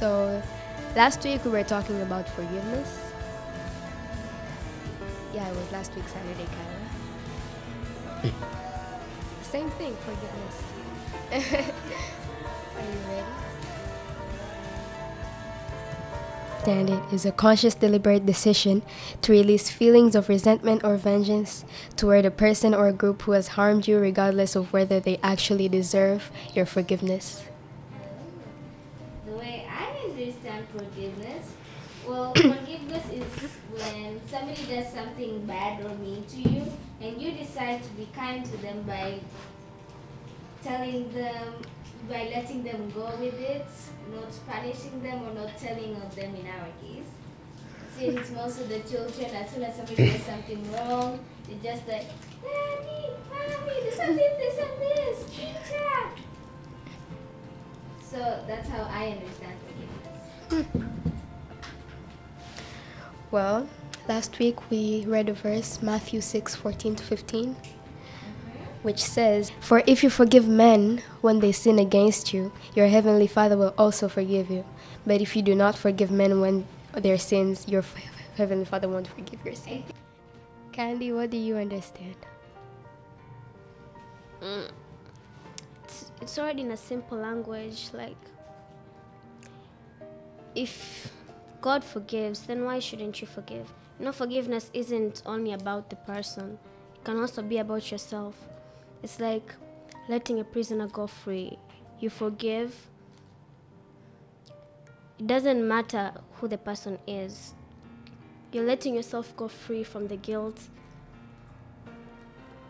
So, last week we were talking about forgiveness. Yeah, it was last week Saturday, Kyla. Hey. Same thing, forgiveness. Are you ready? And it is a conscious, deliberate decision to release feelings of resentment or vengeance toward a person or a group who has harmed you, regardless of whether they actually deserve your forgiveness. The way I understand forgiveness, well, forgiveness is when somebody does something bad or mean to you, and you decide to be kind to them by letting them go with it, not punishing them or not telling of them in our case. Since most of the children, as soon as somebody does something wrong, they're just like, Daddy, Mommy, do something, this, teacher. So that's how I understand forgiveness. Well, last week we read a verse, Matthew 6:14-15, which says, "For if you forgive men when they sin against you, your heavenly Father will also forgive you. But if you do not forgive men when their sins, your heavenly Father won't forgive your sins." Candy, what do you understand? It's already in a simple language, like, if God forgives, then why shouldn't you forgive? Forgiveness isn't only about the person. It can also be about yourself. It's like letting a prisoner go free. You forgive. It doesn't matter who the person is. You're letting yourself go free from the guilt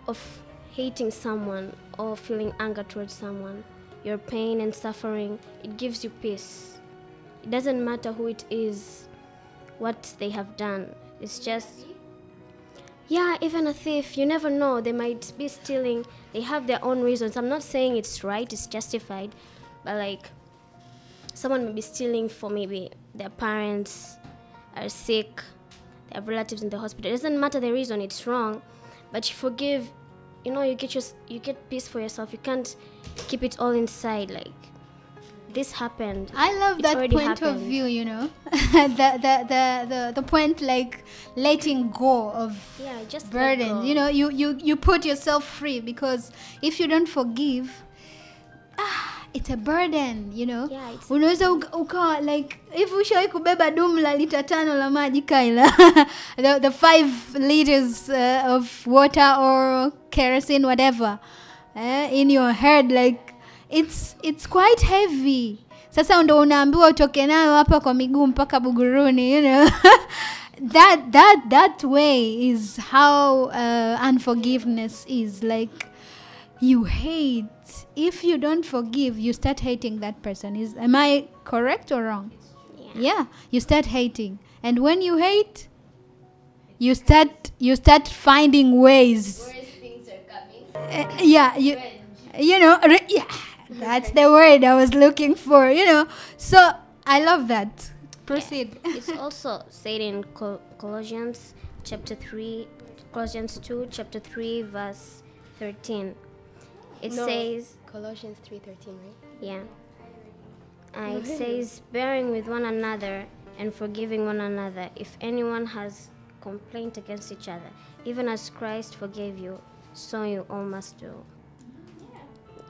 of hating someone or feeling anger towards someone. Your pain and suffering, it gives you peace. It doesn't matter who it is, what they have done. It's just, yeah, even a thief, you never know. They might be stealing. They have their own reasons. I'm not saying it's right, it's justified, but like, someone may be stealing for maybe their parents are sick, they have relatives in the hospital. It doesn't matter the reason, it's wrong, but you forgive. You get peace for yourself. You can't keep it all inside. Like, this happened. I love It that already point happened. of view, the point, like, letting go of Just burden. let go. You put yourself free, because if you don't forgive, it's a burden, Yeah, it's unaweza ukawa like, if ushawahi kubeba dumu la lita 5 la maji, Kyla, the 5 liters of water or kerosene, whatever, in your head, like, it's quite heavy. Sasa ndo unaambiwa utoke nayo hapa kwa miguu mpaka Buguruni, that way is how unforgiveness is. Like, you hate. If you don't forgive, you start hating that person. Am I correct or wrong? Yeah, you start hating. And when you hate, you start finding ways. Worse things are coming. That's the word I was looking for, So I love that. Proceed. Yeah. It's also said in Colossians 2, chapter 3, verse 13. It says, Colossians 3:13, right? yeah. It says, bearing with one another and forgiving one another if anyone has complaint against each other. Even as Christ forgave you, so you all must do.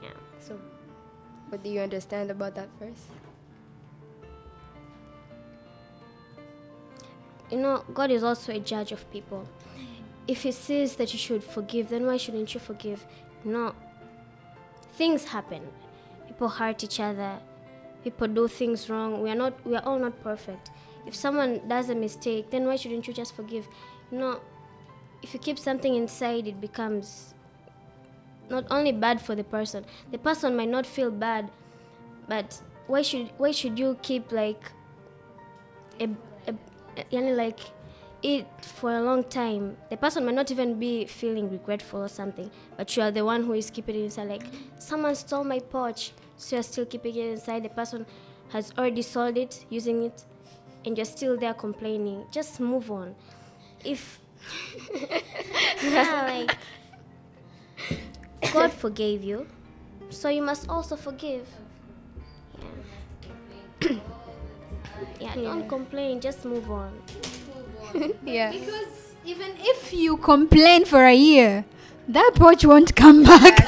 Yeah. So, what do you understand about that verse? God is also a judge of people. If he says that you should forgive, then why shouldn't you forgive? Things happen. People hurt each other. People do things wrong. We are all not perfect. If someone does a mistake, then why shouldn't you just forgive? If you keep something inside, it becomes not only bad for the person. The person might not feel bad, but why should you keep like it for a long time? The person might not even be feeling regretful or something, but you are the one who is keeping it inside. Like, someone stole my pouch, so you're still keeping it inside. The person has already sold it, using it, and you're still there complaining. Just move on. God forgave you, so you must also forgive. Yeah. don't complain, just move on. Yeah. Because even if you complain for a year, that porch won't come back.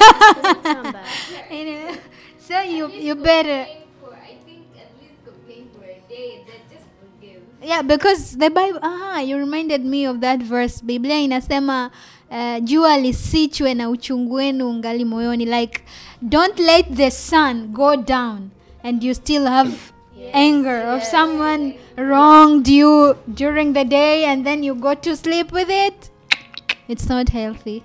Come back. You know? So you better. I think at least complain for a day, then just forgive. Yeah, because the Bible, you reminded me of that verse. Biblia inasema jua lisichwe na uchungu wenu ungali moyoni. Like, don't let the sun go down and you still have anger of someone wronged you during the day and then you go to sleep with it. It's not healthy.